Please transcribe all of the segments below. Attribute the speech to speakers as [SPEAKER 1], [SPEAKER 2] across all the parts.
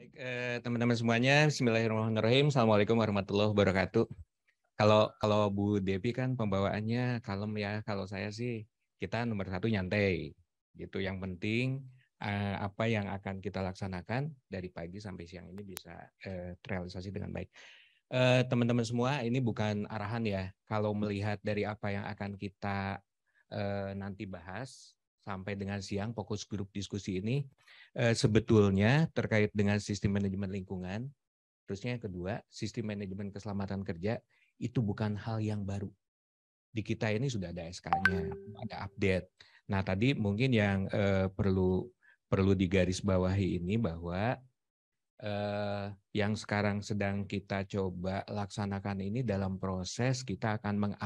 [SPEAKER 1] Baik, teman-teman semuanya, Bismillahirrahmanirrahim. Assalamualaikum warahmatullahi wabarakatuh. Kalau Bu Devi kan pembawaannya kalem ya. Kalau saya sih kita nomor satu nyantai, gitu. Yang penting apa yang akan kita laksanakan dari pagi sampai siang ini bisa terrealisasi dengan baik. Teman-teman semua, ini bukan arahan ya. Kalau melihat dari apa yang akan kita nanti bahas sampai dengan siang, fokus grup diskusi ini sebetulnya terkait dengan sistem manajemen lingkungan. Terusnya yang kedua, sistem manajemen keselamatan kerja itu bukan hal yang baru. Di kita ini sudah ada SK-nya, ada update. Nah, tadi mungkin yang perlu digarisbawahi ini bahwa yang sekarang sedang kita coba laksanakan ini dalam proses kita akan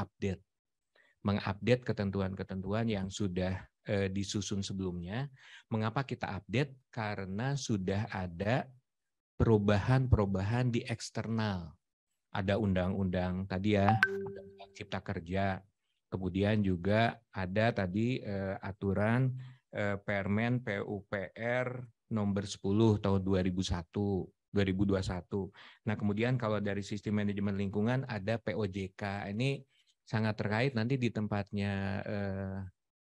[SPEAKER 1] mengupdate ketentuan-ketentuan yang sudah disusun sebelumnya. Mengapa kita update? Karena sudah ada perubahan-perubahan di eksternal. Ada undang-undang tadi ya, Undang-Undang Cipta Kerja. Kemudian juga ada tadi aturan Permen PUPR nomor 10 tahun 2001. 2021. Nah, kemudian kalau dari sistem manajemen lingkungan ada POJK. Ini sangat terkait nanti di tempatnya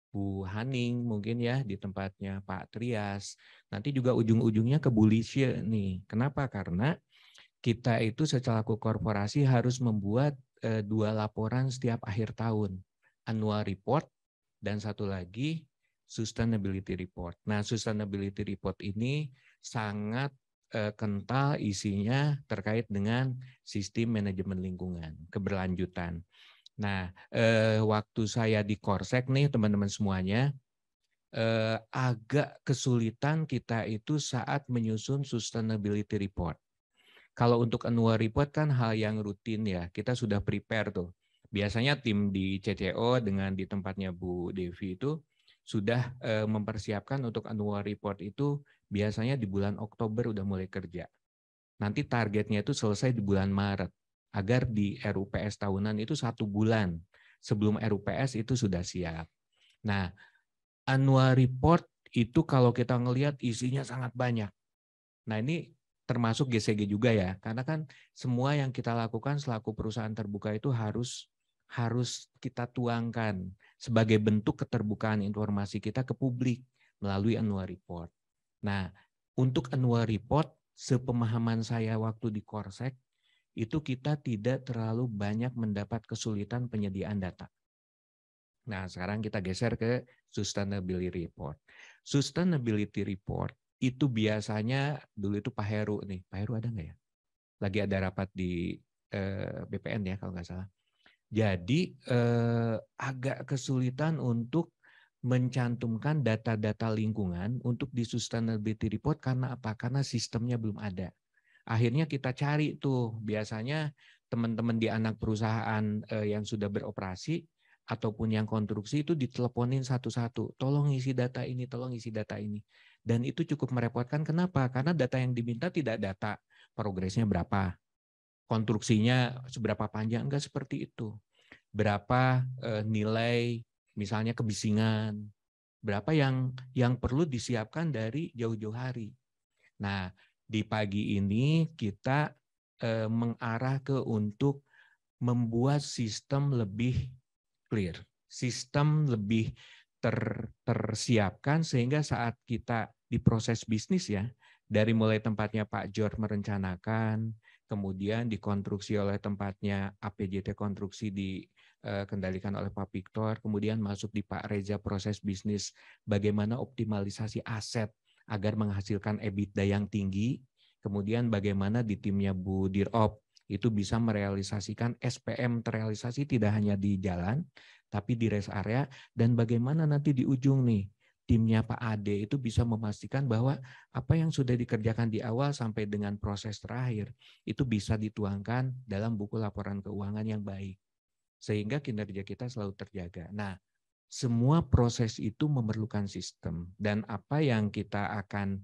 [SPEAKER 1] Bu Haning mungkin ya, di tempatnya Pak Trias. Nanti juga ujung-ujungnya ke Bu Lisya nih. Kenapa? Karena kita itu selaku korporasi harus membuat 2 laporan setiap akhir tahun. Annual report dan satu lagi sustainability report. Nah, sustainability report ini sangat kental isinya terkait dengan sistem manajemen lingkungan, keberlanjutan. Nah, waktu saya di Korsek nih teman-teman semuanya, agak kesulitan kita itu saat menyusun sustainability report. Kalau untuk annual report kan hal yang rutin ya, kita sudah prepare tuh. Biasanya tim di CCO dengan di tempatnya Bu Devi itu sudah mempersiapkan untuk annual report itu biasanya di bulan Oktober udah mulai kerja. Nanti targetnya itu selesai di bulan Maret, agar di RUPS tahunan itu 1 bulan sebelum RUPS itu sudah siap. Nah, annual report itu kalau kita ngelihat isinya sangat banyak. Nah, ini termasuk GCG juga ya, karena kan semua yang kita lakukan selaku perusahaan terbuka itu harus kita tuangkan sebagai bentuk keterbukaan informasi kita ke publik melalui annual report. Nah, untuk annual report, sepemahaman saya waktu di Korsek, itu kita tidak terlalu banyak mendapat kesulitan penyediaan data. Nah, sekarang kita geser ke sustainability report. Sustainability report itu biasanya dulu itu Pak Heru nih. Pak Heru ada nggak ya? Lagi ada rapat di BPN ya kalau nggak salah. Jadi agak kesulitan untuk mencantumkan data-data lingkungan untuk di sustainability report karena apa? Karena sistemnya belum ada. Akhirnya kita cari tuh, biasanya teman-teman di anak perusahaan yang sudah beroperasi ataupun yang konstruksi itu diteleponin satu-satu, tolong isi data ini, tolong isi data ini. Dan itu cukup merepotkan. Kenapa? Karena data yang diminta tidak data progresnya berapa, konstruksinya seberapa panjang, enggak seperti itu. Berapa nilai misalnya kebisingan, berapa yang perlu disiapkan dari jauh-jauh hari. Nah, di pagi ini kita mengarah ke untuk membuat sistem lebih clear, sistem lebih tersiapkan sehingga saat kita di proses bisnis ya, dari mulai tempatnya Pak Jor merencanakan, kemudian dikonstruksi oleh tempatnya APJT konstruksi dikendalikan oleh Pak Victor, kemudian masuk di Pak Reza proses bisnis, bagaimana optimalisasi aset agar menghasilkan EBITDA yang tinggi, kemudian bagaimana di timnya Bu Dirop itu bisa merealisasikan SPM terrealisasi tidak hanya di jalan, tapi di rest area, dan bagaimana nanti di ujung nih, timnya Pak Ade itu bisa memastikan bahwa apa yang sudah dikerjakan di awal sampai dengan proses terakhir, itu bisa dituangkan dalam buku laporan keuangan yang baik. Sehingga kinerja kita selalu terjaga. Nah, semua proses itu memerlukan sistem, dan apa yang kita akan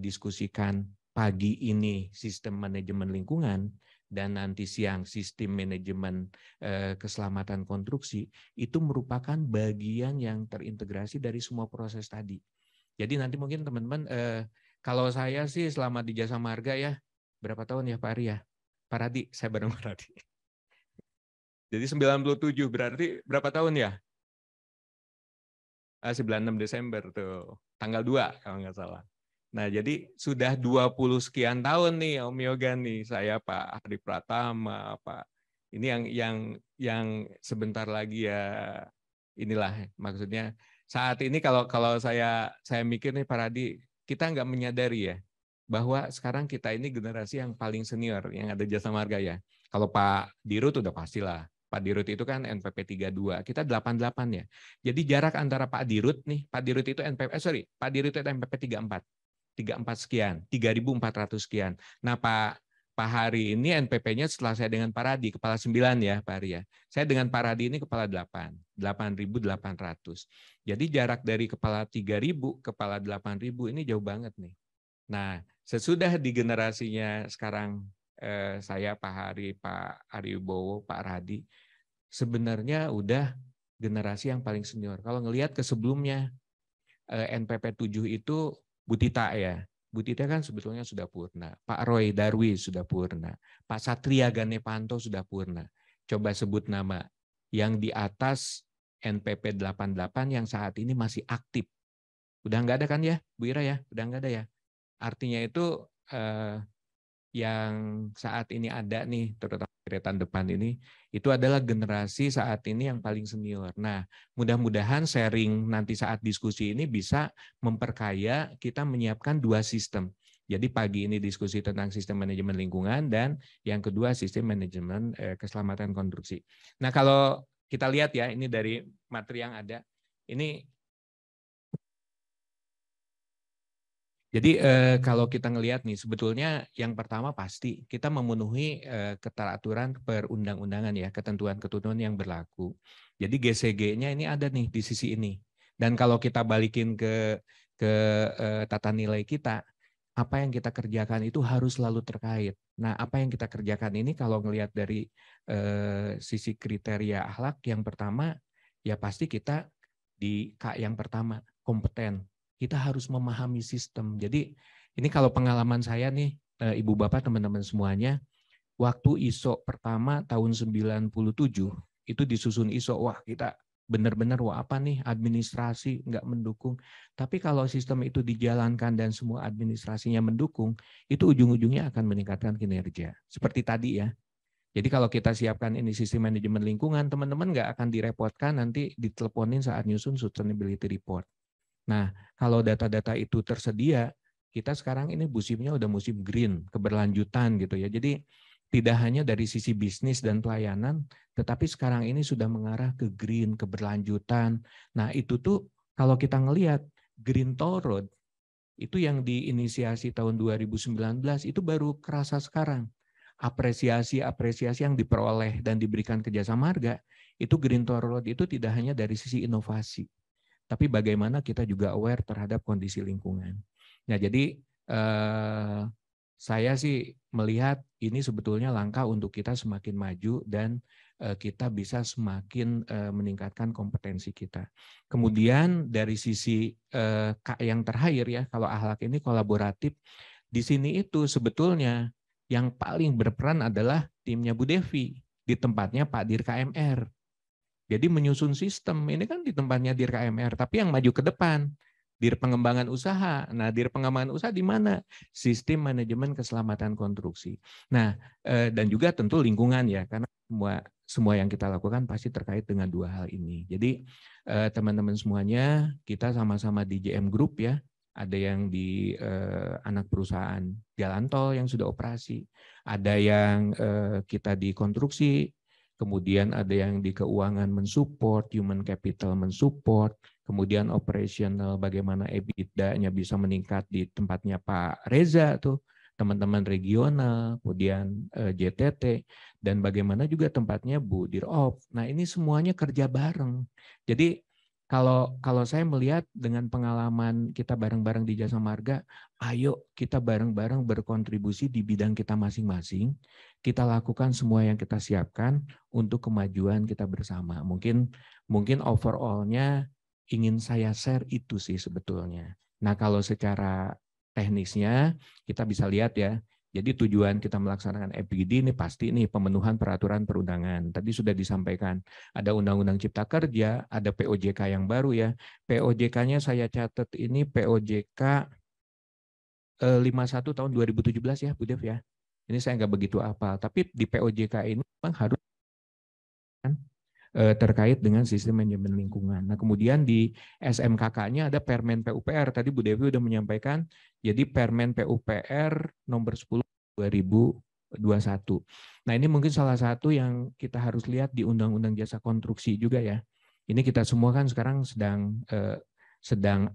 [SPEAKER 1] diskusikan pagi ini sistem manajemen lingkungan dan nanti siang sistem manajemen keselamatan konstruksi itu merupakan bagian yang terintegrasi dari semua proses tadi. Jadi nanti mungkin teman-teman Kalau saya sih selama di Jasa Marga ya, berapa tahun ya Pak Ari ya? Pak Radi, saya bareng Pak Radi. Jadi 97 berarti berapa tahun ya? 96 Desember tuh, tanggal 2 kalau nggak salah. Nah, jadi sudah 20 sekian tahun nih Om Yoga nih, saya Pak Hari Pratama, Pak. Ini yang sebentar lagi ya, inilah maksudnya saat ini kalau saya mikir nih Pak Radi, kita nggak menyadari ya bahwa sekarang kita ini generasi yang paling senior yang ada Jasa Marga ya. Kalau Pak Dirut udah pastilah. Pak Dirut itu kan NPP 32, kita 88 ya. Jadi jarak antara Pak Dirut nih, Pak Dirut itu Pak Dirut itu NPP 34 sekian, 3.400 sekian. Nah, Pak Hari ini NPP-nya setelah saya dengan Pak Radi, kepala 9 ya Pak Hari ya. Saya dengan Pak Radi ini kepala 8.800. Jadi jarak dari kepala 3.000, kepala 8.000 ini jauh banget nih. Nah, sesudah di generasinya sekarang saya, Pak Hari, Pak Aribowo, Pak Radi, sebenarnya udah generasi yang paling senior. Kalau ngelihat ke sebelumnya, NPP 7 itu Bu Tita ya. Bu Tita kan sebetulnya sudah purna. Pak Roy Darwi sudah purna. Pak Satria Ganepanto sudah purna. Coba sebut nama yang di atas NPP 88 yang saat ini masih aktif. Udah nggak ada kan ya, Bu Ira ya? Udah nggak ada ya? Artinya itu yang saat ini ada nih, terutama deretan depan ini, itu adalah generasi saat ini yang paling senior. Nah, mudah-mudahan sharing nanti saat diskusi ini bisa memperkaya kita menyiapkan dua sistem. Jadi pagi ini diskusi tentang sistem manajemen lingkungan dan yang kedua sistem manajemen keselamatan konstruksi. Nah, kalau kita lihat ya, ini dari materi yang ada, ini jadi kalau kita ngelihat nih, sebetulnya yang pertama pasti kita memenuhi keteraturan perundang-undangan ya, ketentuan-ketentuan yang berlaku. Jadi GCG-nya ini ada nih di sisi ini. Dan kalau kita balikin ke tata nilai kita, apa yang kita kerjakan itu harus selalu terkait. Nah, apa yang kita kerjakan ini kalau ngelihat dari sisi kriteria akhlak, yang pertama ya pasti kita di K yang pertama, kompeten. Kita harus memahami sistem. Jadi ini kalau pengalaman saya nih, Ibu Bapak, teman-teman semuanya, waktu ISO pertama tahun 97, itu disusun ISO, wah kita benar-benar wah apa nih administrasi nggak mendukung. Tapi kalau sistem itu dijalankan dan semua administrasinya mendukung, itu ujung-ujungnya akan meningkatkan kinerja. Seperti tadi ya. Jadi kalau kita siapkan ini sistem manajemen lingkungan, teman-teman nggak akan direpotkan nanti diteleponin saat nyusun sustainability report. Nah, kalau data-data itu tersedia, kita sekarang ini musimnya udah musim green, keberlanjutan gitu ya. Jadi tidak hanya dari sisi bisnis dan pelayanan, tetapi sekarang ini sudah mengarah ke green, keberlanjutan. Nah, itu tuh kalau kita ngelihat Green Toll Road, itu yang diinisiasi tahun 2019, itu baru kerasa sekarang. Apresiasi yang diperoleh dan diberikan ke Jasa Marga, itu Green Toll Road itu tidak hanya dari sisi inovasi, tapi bagaimana kita juga aware terhadap kondisi lingkungan. Nah, jadi saya sih melihat ini sebetulnya langkah untuk kita semakin maju dan kita bisa semakin meningkatkan kompetensi kita. Kemudian dari sisi yang terakhir ya, kalau akhlak ini kolaboratif, di sini itu sebetulnya yang paling berperan adalah timnya Bu Devi, di tempatnya Pak Dir KMR. Jadi menyusun sistem, ini kan di tempatnya Dir KMR, tapi yang maju ke depan, Dir pengembangan usaha. Nah, Dir pengembangan usaha di mana? Sistem manajemen keselamatan konstruksi. Nah, dan juga tentu lingkungan ya, karena semua yang kita lakukan pasti terkait dengan dua hal ini. Jadi teman-teman semuanya, kita sama-sama di JM Group ya, ada yang di anak perusahaan jalan tol yang sudah operasi, ada yang kita di konstruksi, kemudian ada yang di keuangan mensupport, human capital mensupport, kemudian operational bagaimana EBITDA-nya bisa meningkat di tempatnya Pak Reza tuh, teman-teman regional, kemudian JTT, dan bagaimana juga tempatnya Bu Dirop. Nah, ini semuanya kerja bareng. Jadi kalau saya melihat dengan pengalaman kita bareng-bareng di Jasa Marga, ayo kita bareng-bareng berkontribusi di bidang kita masing-masing. Kita lakukan semua yang kita siapkan untuk kemajuan kita bersama. Mungkin overall-nya ingin saya share itu sih sebetulnya. Nah, kalau secara teknisnya kita bisa lihat ya. Jadi tujuan kita melaksanakan FGD ini pasti nih pemenuhan peraturan perundangan. Tadi sudah disampaikan, ada Undang-Undang Cipta Kerja, ada POJK yang baru ya. POJK-nya saya catat ini POJK 51 tahun 2017 ya, Bu Dev ya. Ini saya nggak begitu hafal, tapi di POJK ini memang harus terkait dengan sistem manajemen lingkungan. Nah, kemudian di SMKK-nya ada Permen PUPR. Tadi Bu Devi sudah menyampaikan, jadi Permen PUPR nomor 10 2021. Nah, ini mungkin salah satu yang kita harus lihat di Undang-Undang Jasa Konstruksi juga ya. Ini kita semua kan sekarang sedang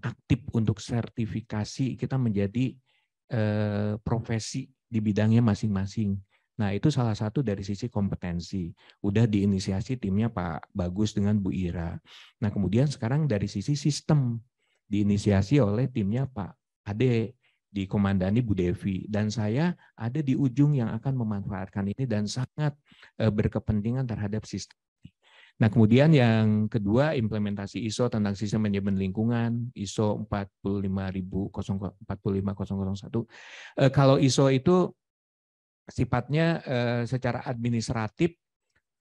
[SPEAKER 1] aktif untuk sertifikasi kita menjadi profesi di bidangnya masing-masing. Nah, itu salah satu dari sisi kompetensi. Udah diinisiasi timnya Pak Bagus dengan Bu Ira. Nah, kemudian sekarang dari sisi sistem diinisiasi oleh timnya Pak Ade, dikomandani Bu Devi, dan saya ada di ujung yang akan memanfaatkan ini dan sangat berkepentingan terhadap sistem. Nah, kemudian yang kedua implementasi ISO tentang sistem manajemen lingkungan, ISO 45001. Kalau ISO itu sifatnya secara administratif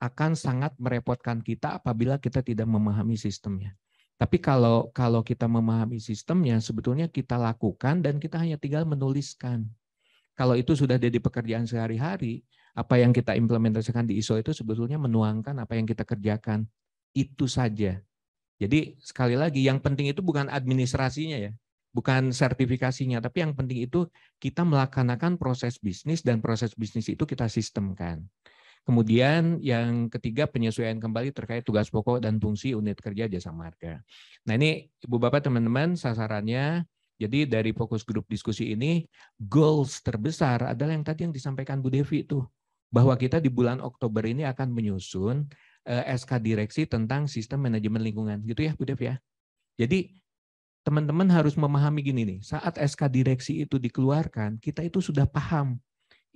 [SPEAKER 1] akan sangat merepotkan kita apabila kita tidak memahami sistemnya. Tapi kalau kita memahami sistemnya, sebetulnya kita lakukan dan kita hanya tinggal menuliskan. Kalau itu sudah jadi pekerjaan sehari-hari, apa yang kita implementasikan di ISO itu sebetulnya menuangkan apa yang kita kerjakan. Itu saja. Jadi sekali lagi, yang penting itu bukan administrasinya ya, bukan sertifikasinya, tapi yang penting itu kita melaksanakan proses bisnis dan proses bisnis itu kita sistemkan. Kemudian yang ketiga penyesuaian kembali terkait tugas pokok dan fungsi unit kerja jasa marga. Nah ini Ibu Bapak teman-teman sasarannya, jadi dari fokus grup diskusi ini goals terbesar adalah yang tadi yang disampaikan Bu Devi itu, bahwa kita di bulan Oktober ini akan menyusun SK direksi tentang sistem manajemen lingkungan, gitu ya Bu Devi ya. Jadi teman-teman harus memahami gini nih, saat SK direksi itu dikeluarkan, kita itu sudah paham,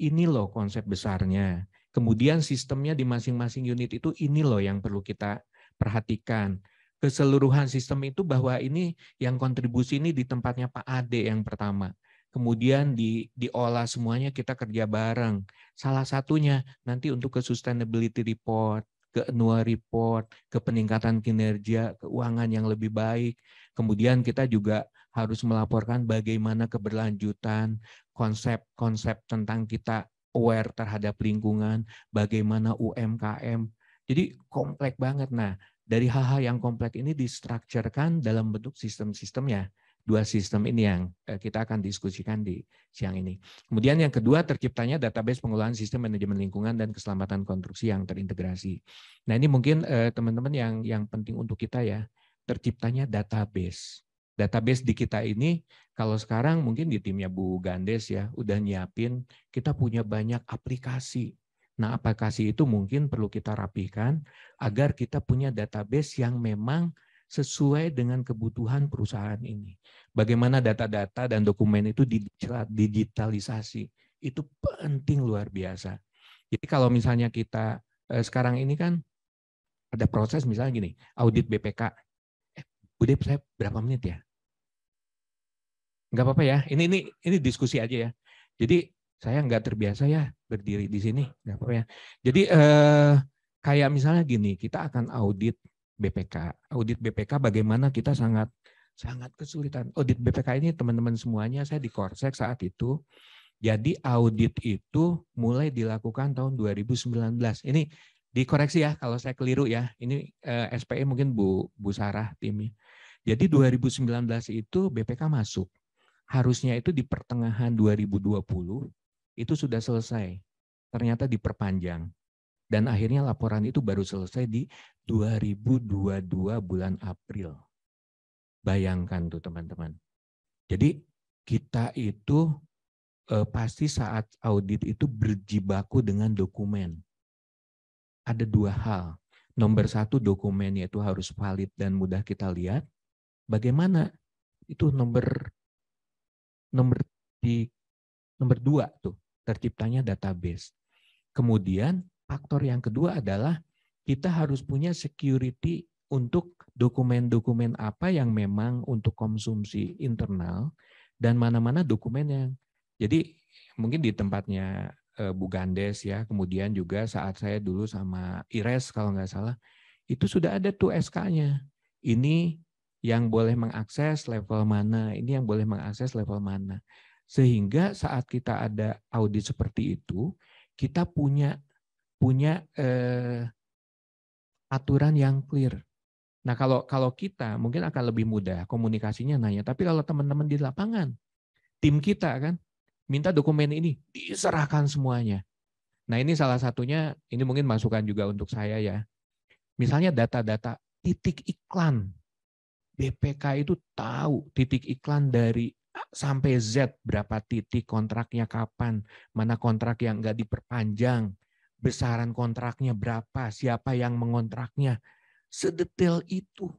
[SPEAKER 1] ini loh konsep besarnya. Kemudian sistemnya di masing-masing unit itu ini loh yang perlu kita perhatikan. Keseluruhan sistem itu bahwa ini yang kontribusi ini di tempatnya Pak Ade yang pertama. Kemudian diolah semuanya kita kerja bareng. Salah satunya nanti untuk ke sustainability report, ke annual report, ke peningkatan kinerja keuangan yang lebih baik. Kemudian kita juga harus melaporkan bagaimana keberlanjutan, konsep-konsep tentang kita aware terhadap lingkungan, bagaimana UMKM. Jadi kompleks banget. Nah, dari hal-hal yang kompleks ini distrukturkan dalam bentuk sistem-sistemnya. Dua sistem ini yang kita akan diskusikan di siang ini. Kemudian yang kedua, terciptanya database pengolahan sistem manajemen lingkungan dan keselamatan konstruksi yang terintegrasi. Nah, ini mungkin teman-teman yang penting untuk kita ya, terciptanya database. Database di kita ini, kalau sekarang mungkin di timnya Bu Gandes ya, udah nyiapin, kita punya banyak aplikasi. Nah, aplikasi itu mungkin perlu kita rapihkan agar kita punya database yang memang sesuai dengan kebutuhan perusahaan ini. Bagaimana data-data dan dokumen itu digitalisasi, itu penting luar biasa. Jadi kalau misalnya kita sekarang ini kan ada proses misalnya gini, audit BPK. Udah saya berapa menit ya? Enggak apa-apa ya, ini diskusi aja ya. Jadi saya nggak terbiasa ya berdiri di sini, nggak apa-apa ya. Jadi kayak misalnya gini, kita akan audit BPK. Audit BPK bagaimana kita sangat kesulitan. Audit BPK ini teman-teman semuanya, saya di Korsek saat itu. Jadi audit itu mulai dilakukan tahun 2019. Ini dikoreksi ya kalau saya keliru ya. Ini SPE mungkin Bu Sarah timnya. Jadi 2019 itu BPK masuk. Harusnya itu di pertengahan 2020 itu sudah selesai. Ternyata diperpanjang. Dan akhirnya laporan itu baru selesai di 2022 bulan April. Bayangkan tuh teman-teman. Jadi kita itu pasti saat audit itu berjibaku dengan dokumen. Ada dua hal. Nomor satu, dokumennya itu harus valid dan mudah kita lihat. Bagaimana? Itu nomor dua tuh, terciptanya database. Kemudian faktor yang kedua adalah kita harus punya security untuk dokumen-dokumen apa yang memang untuk konsumsi internal dan mana-mana dokumen yang, jadi mungkin di tempatnya Bu Gandes ya, kemudian juga saat saya dulu sama Ires kalau nggak salah, itu sudah ada tuh SK-nya. Ini yang boleh mengakses level mana, ini yang boleh mengakses level mana. Sehingga saat kita ada audit seperti itu, kita punya aturan yang clear. Nah, kalau kita mungkin akan lebih mudah komunikasinya nanya, tapi kalau teman-teman di lapangan, tim kita kan minta dokumen ini diserahkan semuanya. Nah, ini salah satunya, ini mungkin masukan juga untuk saya ya. Misalnya data-data titik iklan. BPK itu tahu titik iklan dari A sampai Z, berapa titik, kontraknya kapan, mana kontrak yang nggak diperpanjang, besaran kontraknya berapa, siapa yang mengontraknya, sedetail itu.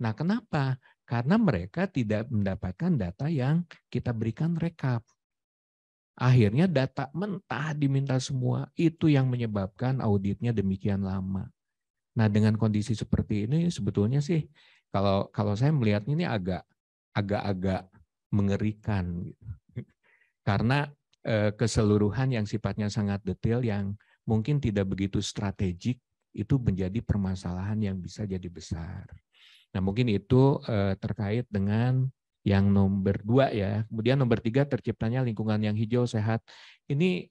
[SPEAKER 1] Nah, kenapa? Karena mereka tidak mendapatkan data yang kita berikan rekap. Akhirnya data mentah diminta semua, itu yang menyebabkan auditnya demikian lama. Nah, dengan kondisi seperti ini sebetulnya sih kalau saya melihat ini agak mengerikan gitu. Karena keseluruhan yang sifatnya sangat detail yang mungkin tidak begitu strategik itu menjadi permasalahan yang bisa jadi besar. Nah, mungkin itu terkait dengan yang nomor 2 ya. Kemudian nomor 3 terciptanya lingkungan yang hijau sehat. Ini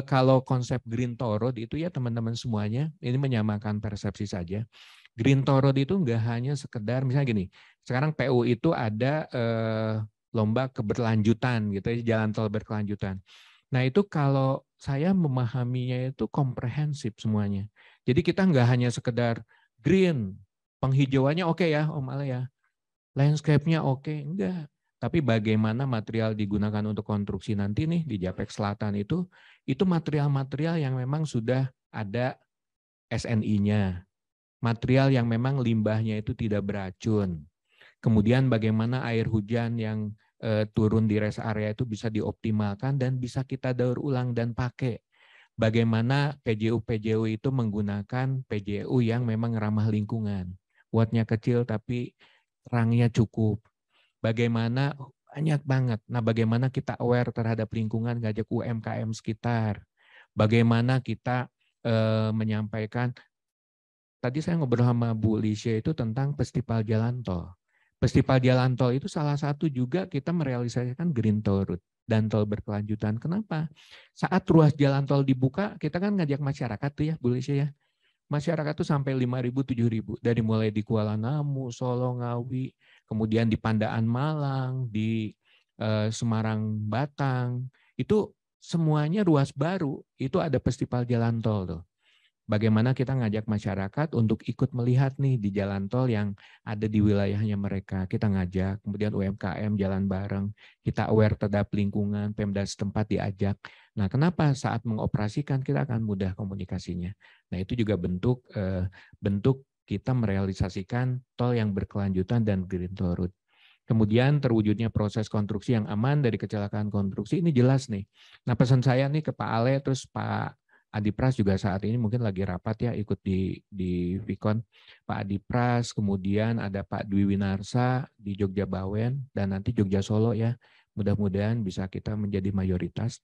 [SPEAKER 1] kalau konsep Green to Road itu ya teman-teman semuanya, ini menyamakan persepsi saja. Green to Road itu enggak hanya sekedar, misalnya gini, sekarang PU itu ada lomba keberlanjutan gitu ya, jalan tol berkelanjutan. Nah itu kalau saya memahaminya itu komprehensif semuanya. Jadi kita enggak hanya sekedar green, penghijauannya oke ya Om Ale ya, landscape-nya oke, enggak. Tapi bagaimana material digunakan untuk konstruksi nanti nih di Japek Selatan itu material-material yang memang sudah ada SNI-nya. Material yang memang limbahnya itu tidak beracun. Kemudian bagaimana air hujan yang turun di rest area itu bisa dioptimalkan dan bisa kita daur ulang dan pakai. Bagaimana PJU-PJU itu menggunakan PJU yang memang ramah lingkungan. Wattnya kecil tapi terangnya cukup. Bagaimana banyak banget. Nah, bagaimana kita aware terhadap lingkungan, ngajak UMKM sekitar. Bagaimana kita menyampaikan. Tadi saya ngobrol sama Bu Lisha itu tentang Festival Jalan Tol. Festival Jalan Tol itu salah satu juga kita merealisasikan Green Toll Road dan tol berkelanjutan. Kenapa? Saat ruas jalan tol dibuka, kita kan ngajak masyarakat tuh ya, Bu Lisha ya. Masyarakat tuh sampai 5.000, 7.000. Dari mulai di Kuala Namu, Solo, Ngawi, kemudian di Pandaan Malang, di Semarang, Batang. Itu semuanya ruas baru, itu ada Festival Jalan Tol tuh. Bagaimana kita ngajak masyarakat untuk ikut melihat nih di jalan tol yang ada di wilayahnya mereka. Kita ngajak, kemudian UMKM jalan bareng, kita aware terhadap lingkungan, Pemda setempat diajak. Nah, kenapa saat mengoperasikan kita akan mudah komunikasinya. Nah, itu juga bentuk kita merealisasikan tol yang berkelanjutan dan Green Toll Road. Kemudian terwujudnya proses konstruksi yang aman dari kecelakaan konstruksi, ini jelas nih. Nah, pesan saya nih ke Pak Ale, terus Pak Adipras juga saat ini mungkin lagi rapat ya ikut di Vicon. Pak Adipras, kemudian ada Pak Dwi Winarsa di Jogja Bawen dan nanti Jogja Solo ya. Mudah-mudahan bisa kita menjadi mayoritas.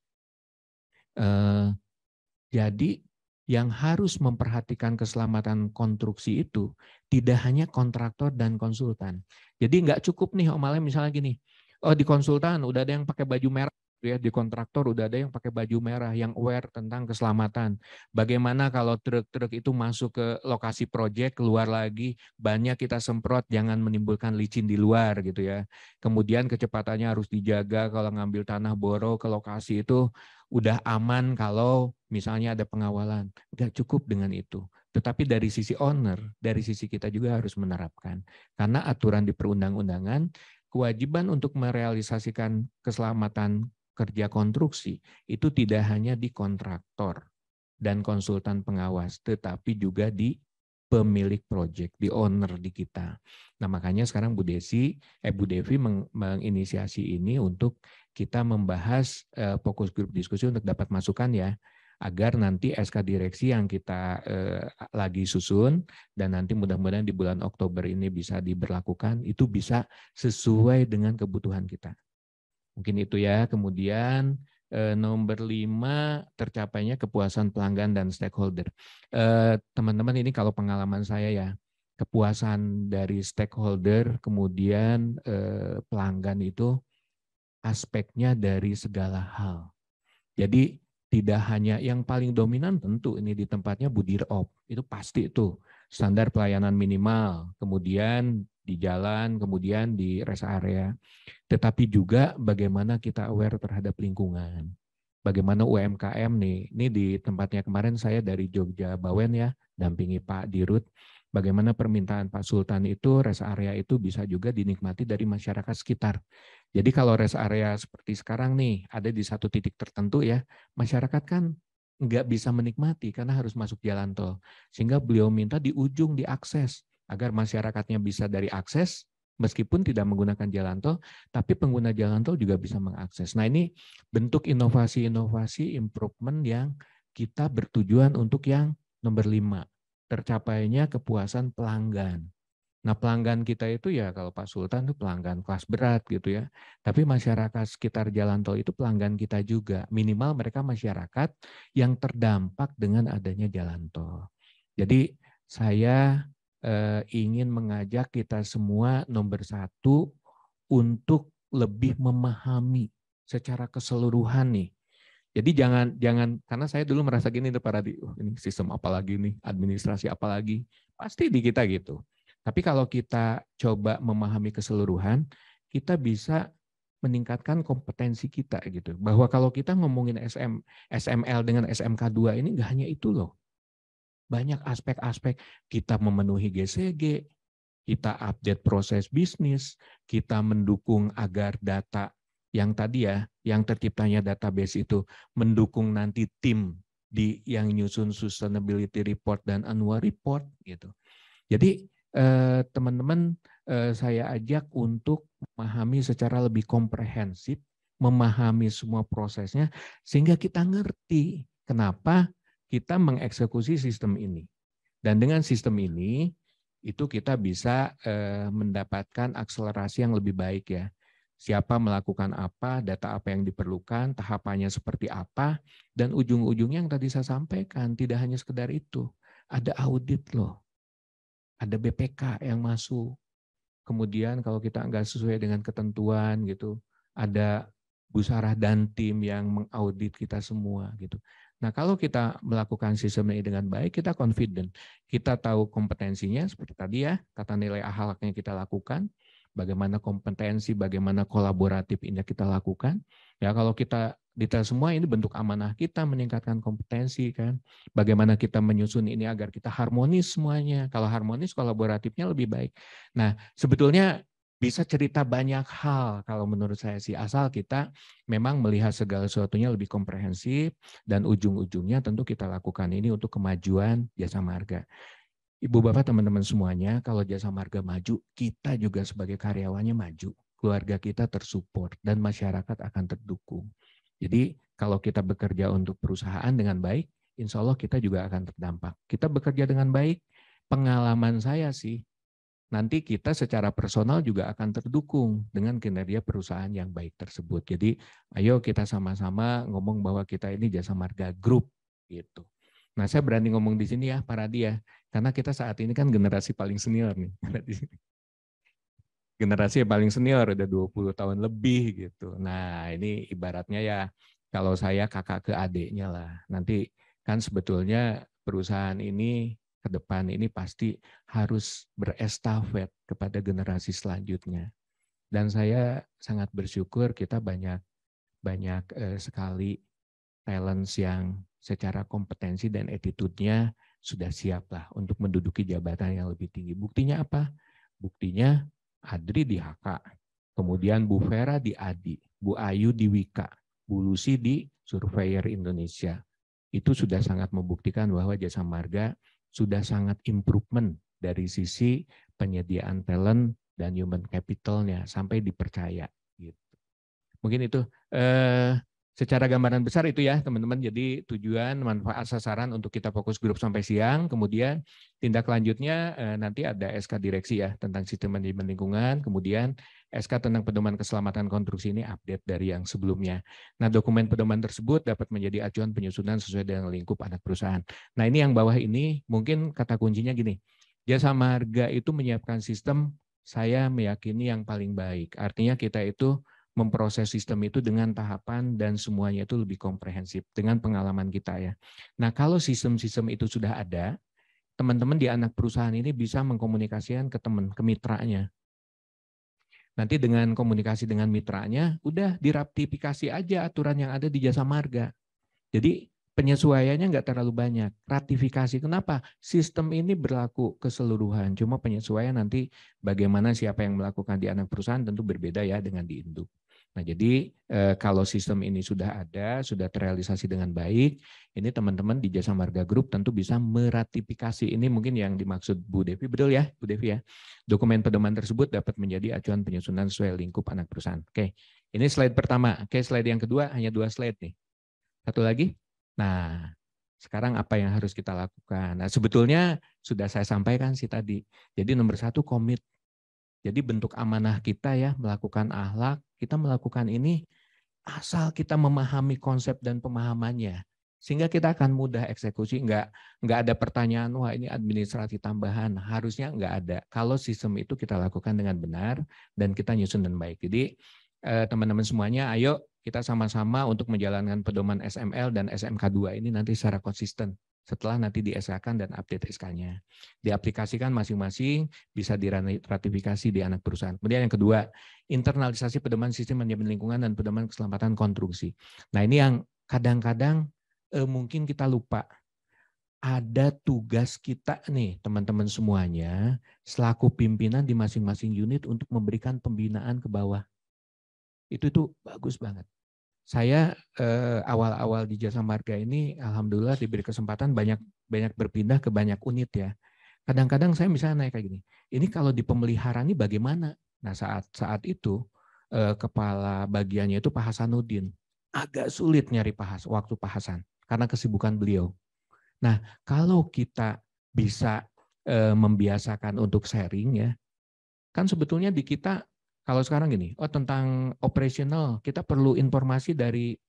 [SPEAKER 1] Jadi yang harus memperhatikan keselamatan konstruksi itu tidak hanya kontraktor dan konsultan. Jadi nggak cukup nih Om Ale misalnya gini, oh di konsultan udah ada yang pakai baju merah, ya di kontraktor udah ada yang pakai baju merah yang aware tentang keselamatan. Bagaimana kalau truk-truk itu masuk ke lokasi proyek keluar lagi banyak kita semprot jangan menimbulkan licin di luar gitu ya. Kemudian kecepatannya harus dijaga kalau ngambil tanah boro ke lokasi itu udah aman kalau misalnya ada pengawalan. Udah cukup dengan itu. Tetapi dari sisi owner, dari sisi kita juga harus menerapkan. Karena aturan di perundang-undangan kewajiban untuk merealisasikan keselamatan kerja konstruksi itu tidak hanya di kontraktor dan konsultan pengawas, tetapi juga di pemilik proyek, di owner di kita. Nah makanya sekarang Bu Devi menginisiasi ini untuk kita membahas fokus grup diskusi untuk dapat masukan ya, agar nanti SK direksi yang kita lagi susun dan nanti mudah-mudahan di bulan Oktober ini bisa diberlakukan, itu bisa sesuai dengan kebutuhan kita. Mungkin itu ya. Kemudian nomor 5, tercapainya kepuasan pelanggan dan stakeholder. Teman-teman, ini kalau pengalaman saya ya, kepuasan dari stakeholder, kemudian pelanggan itu aspeknya dari segala hal. Jadi tidak hanya yang paling dominan, tentu ini di tempatnya Budirop, itu pasti itu standar pelayanan minimal, kemudian di jalan, kemudian di rest area. Tetapi juga bagaimana kita aware terhadap lingkungan. Bagaimana UMKM nih, ini di tempatnya kemarin saya dari Jogja Bawen ya, dampingi Pak Dirut. Bagaimana permintaan Pak Sultan itu, rest area itu bisa juga dinikmati dari masyarakat sekitar. Jadi kalau rest area seperti sekarang nih, ada di satu titik tertentu ya, masyarakat kan nggak bisa menikmati karena harus masuk jalan tol. Sehingga beliau minta di ujung diakses, agar masyarakatnya bisa dari akses, meskipun tidak menggunakan jalan tol, tapi pengguna jalan tol juga bisa mengakses. Nah, ini bentuk inovasi-inovasi improvement yang kita bertujuan untuk yang nomor 5, tercapainya kepuasan pelanggan. Nah, pelanggan kita itu ya kalau Pak Sultan itu pelanggan kelas berat gitu ya. Tapi masyarakat sekitar jalan tol itu pelanggan kita juga. Minimal mereka masyarakat yang terdampak dengan adanya jalan tol. Jadi saya ingin mengajak kita semua nomor 1 untuk lebih memahami secara keseluruhan nih. Jadi jangan karena saya dulu merasa gini tuh ini sistem apalagi nih, administrasi apalagi, pasti di kita gitu. Tapi kalau kita coba memahami keseluruhan, kita bisa meningkatkan kompetensi kita gitu. Bahwa kalau kita ngomongin SML dengan SMK2 ini nggak hanya itu loh. Banyak aspek-aspek kita memenuhi GCG, kita update proses bisnis, kita mendukung agar data yang tadi ya, yang terciptanya database itu mendukung nanti tim yang nyusun sustainability report dan annual report gitu. Jadi teman-teman saya ajak untuk memahami secara lebih komprehensif, memahami semua prosesnya sehingga kita ngerti kenapa kita mengeksekusi sistem ini. Dan dengan sistem ini itu kita bisa mendapatkan akselerasi yang lebih baik ya. Siapa melakukan apa, data apa yang diperlukan, tahapannya seperti apa, dan ujung-ujungnya yang tadi saya sampaikan, tidak hanya sekedar itu. Ada audit loh, ada BPK yang masuk. Kemudian kalau kita nggak sesuai dengan ketentuan gitu, ada Bu Sarah dan tim yang mengaudit kita semua gitu. Nah, kalau kita melakukan sistem ini dengan baik, kita confident. Kita tahu kompetensinya seperti tadi ya, tata nilai akhlaknya kita lakukan, bagaimana kompetensi, bagaimana kolaboratif ini kita lakukan. Ya, kalau kita detail semua ini bentuk amanah kita meningkatkan kompetensi kan. Bagaimana kita menyusun ini agar kita harmonis semuanya. Kalau harmonis, kolaboratifnya lebih baik. Nah, sebetulnya bisa cerita banyak hal kalau menurut saya sih, asal kita memang melihat segala sesuatunya lebih komprehensif dan ujung-ujungnya tentu kita lakukan ini untuk kemajuan Jasa Marga. Ibu Bapak teman-teman semuanya, kalau Jasa Marga maju, kita juga sebagai karyawannya maju, keluarga kita tersupport dan masyarakat akan terdukung. Jadi kalau kita bekerja untuk perusahaan dengan baik, insya Allah kita juga akan terdampak. Kita bekerja dengan baik, pengalaman saya sih, nanti kita secara personal juga akan terdukung dengan kinerja perusahaan yang baik tersebut. Jadi ayo kita sama-sama ngomong bahwa kita ini Jasa Marga Group gitu. Nah, saya berani ngomong di sini ya, Pak Radi ya, karena kita saat ini kan generasi paling senior nih. Generasi yang paling senior udah 20 tahun lebih gitu. Nah, ini ibaratnya ya kalau saya kakak ke adiknya lah. Nanti kan sebetulnya perusahaan ini ke depan ini pasti harus berestafet kepada generasi selanjutnya. Dan saya sangat bersyukur kita banyak sekali talents yang secara kompetensi dan attitude-nya sudah siap lah untuk menduduki jabatan yang lebih tinggi. Buktinya apa? Buktinya Adri di HK, kemudian Bu Vera di ADI, Bu Ayu di Wika, Bu Lucy di Surveyor Indonesia. Itu sudah sangat membuktikan bahwa Jasa Marga sudah sangat improvement dari sisi penyediaan talent dan human capital-nya sampai dipercaya. Gitu. Mungkin itu Secara gambaran besar itu ya teman-teman. Jadi tujuan, manfaat, sasaran untuk kita fokus grup sampai siang. Kemudian tindak lanjutnya nanti ada SK direksi ya tentang sistem manajemen lingkungan. Kemudian SK tentang pedoman keselamatan konstruksi ini update dari yang sebelumnya. Nah, dokumen pedoman tersebut dapat menjadi acuan penyusunan sesuai dengan lingkup anak perusahaan. Nah, ini yang bawah ini mungkin kata kuncinya gini. Jasa Marga itu menyiapkan sistem, saya meyakini yang paling baik. Artinya kita itu memproses sistem itu dengan tahapan dan semuanya itu lebih komprehensif dengan pengalaman kita ya. Nah, kalau sistem-sistem itu sudah ada, teman-teman di anak perusahaan ini bisa mengkomunikasikan ke teman, ke mitranya. Nanti dengan komunikasi dengan mitranya, udah diratifikasi aja aturan yang ada di Jasa Marga. Jadi penyesuaiannya nggak terlalu banyak. Ratifikasi, kenapa? Sistem ini berlaku keseluruhan. Cuma penyesuaian nanti bagaimana siapa yang melakukan di anak perusahaan tentu berbeda ya dengan di induk. Nah, jadi kalau sistem ini sudah ada, sudah terrealisasi dengan baik, ini teman-teman di Jasa Marga Group tentu bisa meratifikasi. Ini mungkin yang dimaksud Bu Devi, betul ya Bu Devi ya? Dokumen pedoman tersebut dapat menjadi acuan penyusunan sesuai lingkup anak perusahaan. Oke, ini slide pertama. Oke, slide yang kedua, hanya 2 slide nih. Satu lagi. Nah, sekarang apa yang harus kita lakukan? Nah, sebetulnya sudah saya sampaikan sih tadi. Jadi nomor 1 komit. Jadi bentuk amanah kita ya melakukan akhlak, kita melakukan ini asal kita memahami konsep dan pemahamannya. Sehingga kita akan mudah eksekusi, nggak ada pertanyaan, wah ini administrasi tambahan. Harusnya nggak ada. Kalau sistem itu kita lakukan dengan benar dan kita nyusun dengan baik. Jadi teman-teman semuanya, ayo kita sama-sama untuk menjalankan pedoman SML dan SMK2 ini nanti secara konsisten. Setelah nanti di SK-kan dan update SK-nya. Diaplikasikan masing-masing, bisa diratifikasi di anak perusahaan. Kemudian yang kedua, internalisasi pedoman sistem manajemen lingkungan dan pedoman keselamatan konstruksi. Nah, ini yang kadang-kadang mungkin kita lupa. Ada tugas kita nih, teman-teman semuanya, selaku pimpinan di masing-masing unit untuk memberikan pembinaan ke bawah. Itu bagus banget. Saya awal-awal di Jasa Marga ini, alhamdulillah diberi kesempatan banyak berpindah ke banyak unit ya. Kadang-kadang saya misalnya naik kayak gini, ini kalau di pemeliharaan ini bagaimana? Nah saat itu kepala bagiannya itu Pak Hasanuddin. Agak sulit nyari waktu Pak Hasan karena kesibukan beliau. Nah kalau kita bisa membiasakan untuk sharing ya, kan sebetulnya di kita kalau sekarang gini, tentang operasional kita perlu informasi dari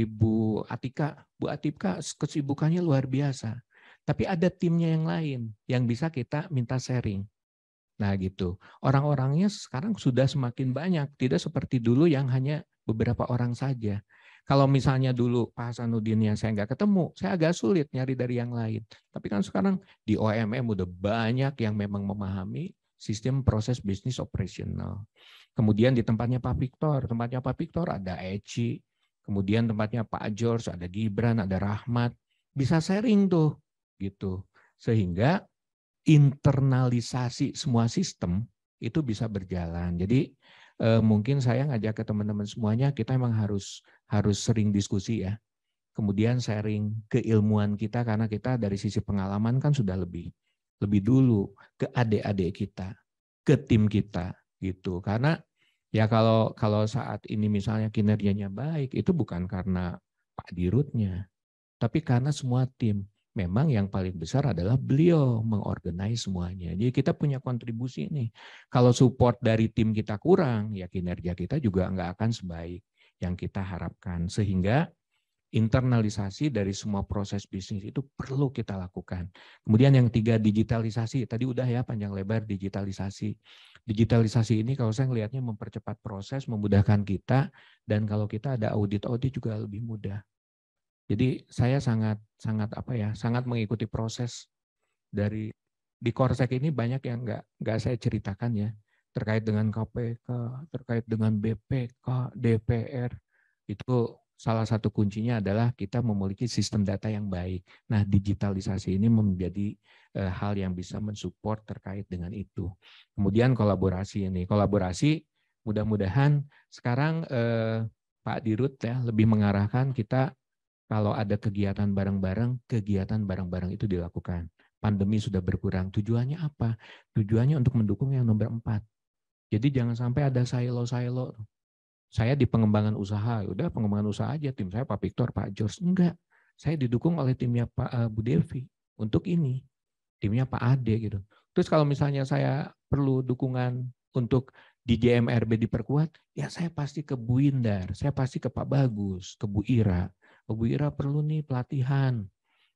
[SPEAKER 1] Bu Atika. Bu Atika kesibukannya luar biasa. Tapi ada timnya yang lain yang bisa kita minta sharing. Nah gitu. Orang-orangnya sekarang sudah semakin banyak, tidak seperti dulu yang hanya beberapa orang saja. Kalau misalnya dulu Pak Hasanuddin yang saya nggak ketemu, saya agak sulit nyari dari yang lain. Tapi kan sekarang di OMM udah banyak yang memang memahami sistem proses bisnis operasional. Kemudian di tempatnya Pak Victor ada Eci, kemudian tempatnya Pak George, ada Gibran, ada Rahmat, bisa sharing tuh, gitu. Sehingga internalisasi semua sistem itu bisa berjalan. Jadi mungkin saya ngajak ke teman-teman semuanya, kita memang harus sering diskusi ya. Kemudian sharing keilmuan kita karena kita dari sisi pengalaman kan sudah lebih dulu ke adik-adik kita, ke tim kita gitu. Karena ya kalau saat ini misalnya kinerjanya baik itu bukan karena Pak Dirutnya, tapi karena semua tim. Memang yang paling besar adalah beliau mengorganize semuanya. Jadi kita punya kontribusi nih. Kalau support dari tim kita kurang, ya kinerja kita juga nggak akan sebaik yang kita harapkan. Sehingga internalisasi dari semua proses bisnis itu perlu kita lakukan. Kemudian yang 3, digitalisasi. Tadi udah ya panjang lebar digitalisasi. Digitalisasi ini kalau saya melihatnya mempercepat proses, memudahkan kita, dan kalau kita ada audit juga lebih mudah. Jadi saya sangat mengikuti proses dari di Korsek ini banyak yang nggak saya ceritakan ya, terkait dengan KPK, terkait dengan BPK, DPR. Itu salah satu kuncinya adalah kita memiliki sistem data yang baik. Nah, digitalisasi ini menjadi hal yang bisa mensupport terkait dengan itu. Kemudian kolaborasi ini, mudah-mudahan sekarang Pak Dirut ya lebih mengarahkan kita kalau ada kegiatan bareng-bareng itu dilakukan. Pandemi sudah berkurang. Tujuannya apa? Tujuannya untuk mendukung yang nomor 4. Jadi jangan sampai ada silo-silo. Saya di pengembangan usaha, udah pengembangan usaha aja, tim saya Pak Victor, Pak George. Enggak, saya didukung oleh timnya Pak Bu Devi untuk ini, timnya Pak Ade gitu. Terus kalau misalnya saya perlu dukungan untuk di JMRB diperkuat, ya saya pasti ke Bu Indar, saya pasti ke Pak Bagus, ke Bu Ira. Bu Ira perlu nih pelatihan.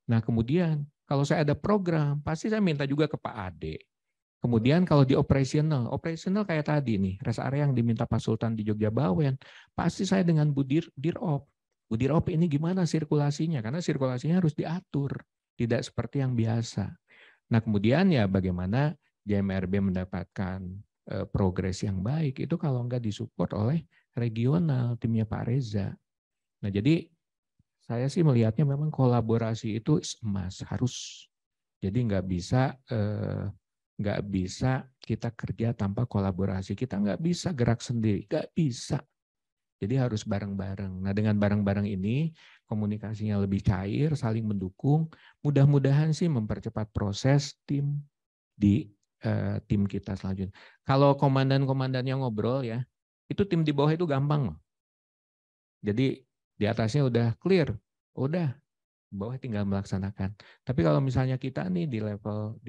[SPEAKER 1] Nah kemudian kalau saya ada program, pasti saya minta juga ke Pak Ade. Kemudian kalau di operasional kayak tadi nih, rest area yang diminta Pak Sultan di Jogja Bawen, pasti saya dengan Bu Dirop. Bu Dirop ini gimana sirkulasinya? Karena sirkulasinya harus diatur, tidak seperti yang biasa. Nah kemudian ya bagaimana JMRB mendapatkan progres yang baik, itu kalau nggak disupport oleh regional, timnya Pak Reza. Nah jadi saya sih melihatnya memang kolaborasi itu emas, harus. Jadi nggak bisa kita kerja tanpa kolaborasi. Kita nggak bisa gerak sendiri, nggak bisa. Jadi harus bareng-bareng. Nah dengan bareng-bareng ini komunikasinya lebih cair, saling mendukung. Mudah-mudahan sih mempercepat proses tim di tim kita selanjutnya. Kalau komandan-komandannya ngobrol ya, itu tim di bawah itu gampang loh. Jadi di atasnya udah clear, udah bawah tinggal melaksanakan. Tapi kalau misalnya kita nih di level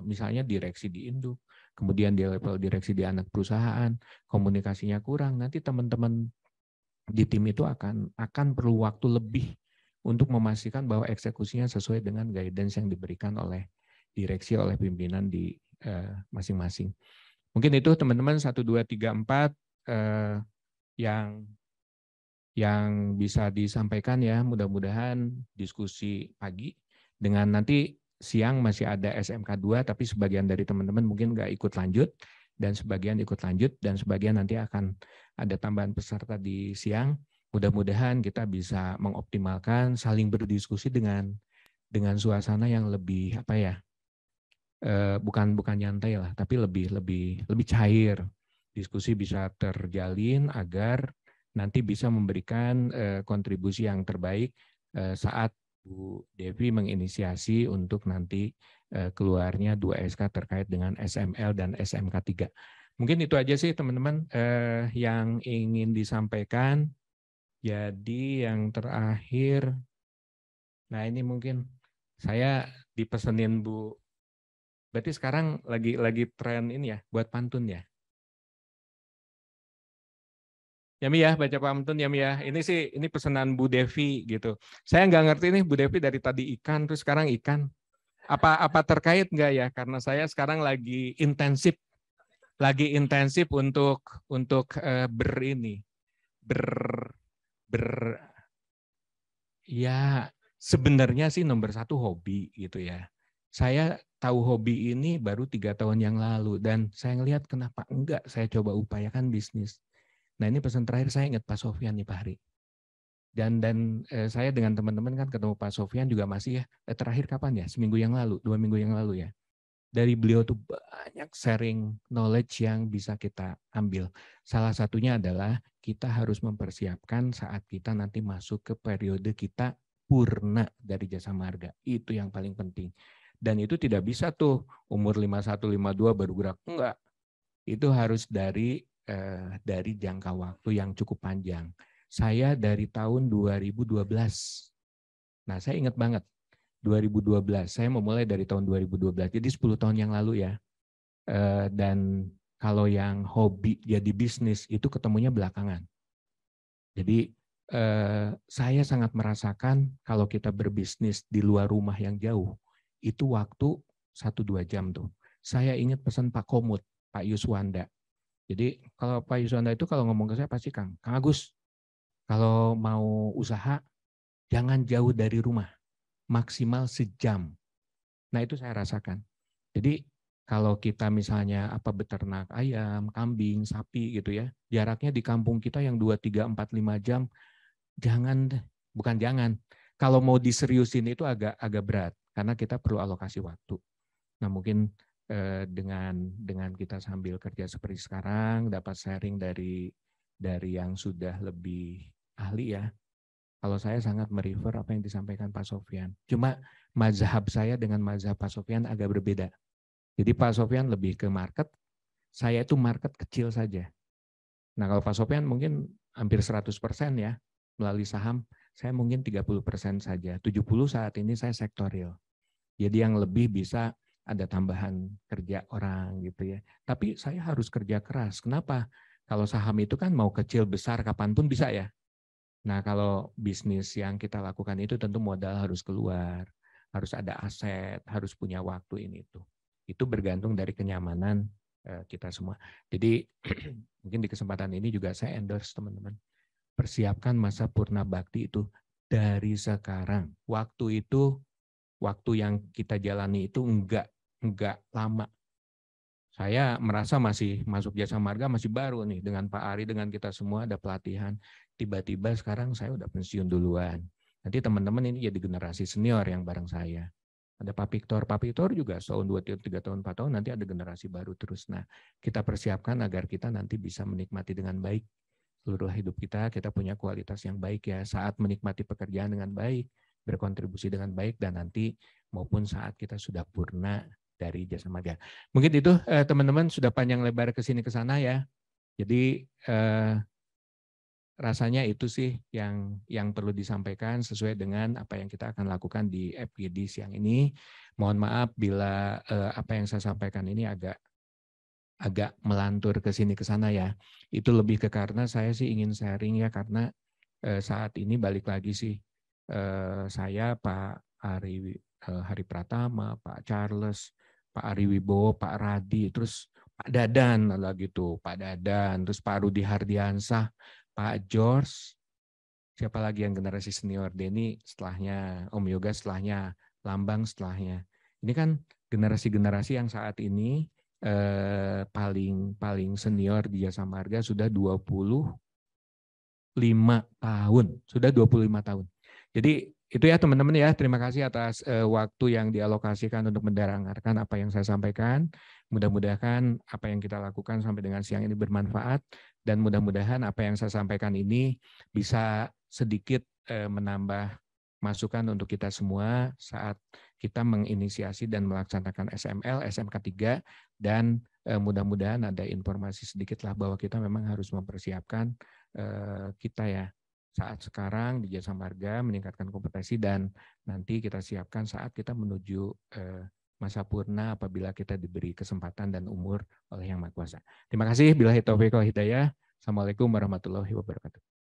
[SPEAKER 1] misalnya direksi di induk, kemudian di level direksi di anak perusahaan, komunikasinya kurang, nanti teman-teman di tim itu akan perlu waktu lebih untuk memastikan bahwa eksekusinya sesuai dengan guidance yang diberikan oleh direksi, oleh pimpinan di masing-masing. Mungkin itu teman-teman 1, 2, 3, 4 yang bisa disampaikan ya, mudah-mudahan diskusi pagi dengan nanti siang masih ada SMK 2, tapi sebagian dari teman-teman mungkin nggak ikut lanjut, dan sebagian ikut lanjut, dan sebagian nanti akan ada tambahan peserta di siang. Mudah-mudahan kita bisa mengoptimalkan, saling berdiskusi dengan suasana yang lebih apa ya, bukan nyantai lah, tapi lebih cair. Diskusi bisa terjalin agar nanti bisa memberikan kontribusi yang terbaik saat Bu Devi menginisiasi untuk nanti keluarnya 2 SK terkait dengan SML dan SMK 3. Mungkin itu aja sih teman-teman yang ingin disampaikan. Jadi yang terakhir, nah ini mungkin saya dipesenin Bu, berarti sekarang lagi tren ini ya, buat pantun ya. Ya Mi ya, baca pantun ya Mi ya. Ini pesanan Bu Devi gitu. Saya nggak ngerti nih Bu Devi dari tadi ikan terus sekarang ikan. Apa terkait nggak ya? Karena saya sekarang lagi intensif untuk ber ber ya sebenarnya sih nomor 1 hobi gitu ya. Saya tahu hobi ini baru 3 tahun yang lalu dan saya ngelihat kenapa enggak saya coba upayakan bisnis. Nah ini pesan terakhir saya ingat Pak Sofyan nih Pak Hari. Dan saya dengan teman-teman kan ketemu Pak Sofyan juga masih ya, terakhir kapan ya? Seminggu yang lalu, 2 minggu yang lalu ya. Dari beliau tuh banyak sharing knowledge yang bisa kita ambil. Salah satunya adalah kita harus mempersiapkan saat kita nanti masuk ke periode kita purna dari jasa marga. Itu yang paling penting. Dan itu tidak bisa tuh umur 51, 52 baru gerak. Enggak. Itu harus dari jangka waktu yang cukup panjang. Saya dari tahun 2012. Nah, saya ingat banget 2012. Saya memulai dari tahun 2012. Jadi 10 tahun yang lalu ya. Dan kalau yang hobi jadi bisnis itu ketemunya belakangan. Jadi saya sangat merasakan kalau kita berbisnis di luar rumah yang jauh, itu waktu 1-2 jam tuh. Saya ingat pesan Pak Komut, Pak Yuswanda. Jadi kalau Pak Yuswanda itu kalau ngomong ke saya pasti Kang Agus, kalau mau usaha jangan jauh dari rumah, maksimal sejam. Nah itu saya rasakan. Jadi kalau kita misalnya beternak ayam, kambing, sapi gitu ya, jaraknya di kampung kita yang 2, 3, 4, 5 jam, bukan jangan. Kalau mau diseriusin itu agak berat karena kita perlu alokasi waktu. Nah mungkin dengan kita sambil kerja seperti sekarang, dapat sharing dari yang sudah lebih ahli ya. Kalau saya sangat merefer apa yang disampaikan Pak Sofyan. Cuma mazhab saya dengan mazhab Pak Sofyan agak berbeda. Jadi Pak Sofyan lebih ke market, saya itu market kecil saja. Nah kalau Pak Sofyan mungkin hampir 100% ya melalui saham, saya mungkin 30% saja. 70 saat ini saya sektorial. Jadi yang lebih bisa ada tambahan kerja orang gitu ya. Tapi saya harus kerja keras. Kenapa? Kalau saham itu kan mau kecil besar kapanpun bisa ya. Nah kalau bisnis yang kita lakukan itu tentu modal harus keluar, harus ada aset, harus punya waktu ini itu. Itu bergantung dari kenyamanan kita semua. Jadi mungkin di kesempatan ini juga saya endorse teman-teman. Persiapkan masa purna bakti itu dari sekarang. Waktu yang kita jalani itu enggak lama. Saya merasa masih masuk jasa marga masih baru nih dengan Pak Ari, dengan kita semua ada pelatihan. Tiba-tiba sekarang saya udah pensiun duluan. Nanti teman-teman ini jadi generasi senior yang bareng saya. Ada Pak Victor juga setahun, 2 tahun, 3 tahun, 4 tahun, nanti ada generasi baru terus. Nah, kita persiapkan agar kita nanti bisa menikmati dengan baik seluruh hidup kita punya kualitas yang baik ya, saat menikmati pekerjaan dengan baik, berkontribusi dengan baik, dan nanti maupun saat kita sudah purna dari jasa marga. Mungkin itu teman-teman sudah panjang lebar ke sini ke sana ya. Jadi rasanya itu sih yang perlu disampaikan sesuai dengan apa yang kita akan lakukan di FGD siang ini. Mohon maaf bila apa yang saya sampaikan ini agak melantur ke sini ke sana ya. Itu lebih ke karena saya sih ingin sharing ya, karena saat ini balik lagi sih saya Pak Hari Pratama, Pak Charles, Pak Ari Wibowo, Pak Radi, terus Pak Dadan lagi tuh, Pak Dadan, terus Pak Rudi Hardiansah, Pak George, siapa lagi yang generasi senior, Denny setelahnya, Om Yoga setelahnya, Lambang setelahnya. Ini kan generasi-generasi yang saat ini paling senior di Jasa Marga sudah 25 tahun, sudah 25 tahun. Jadi itu ya teman-teman ya, terima kasih atas waktu yang dialokasikan untuk mendengarkan apa yang saya sampaikan. Mudah-mudahan apa yang kita lakukan sampai dengan siang ini bermanfaat, dan mudah-mudahan apa yang saya sampaikan ini bisa sedikit menambah masukan untuk kita semua saat kita menginisiasi dan melaksanakan SML, SMK 3, dan mudah-mudahan ada informasi sedikitlah bahwa kita memang harus mempersiapkan kita ya saat sekarang di Jasa Marga meningkatkan kompetensi, dan nanti kita siapkan saat kita menuju masa purna apabila kita diberi kesempatan dan umur oleh Yang Maha Kuasa. Terima kasih. Billahi taufiq wal hidayah. Assalamualaikum warahmatullahi wabarakatuh.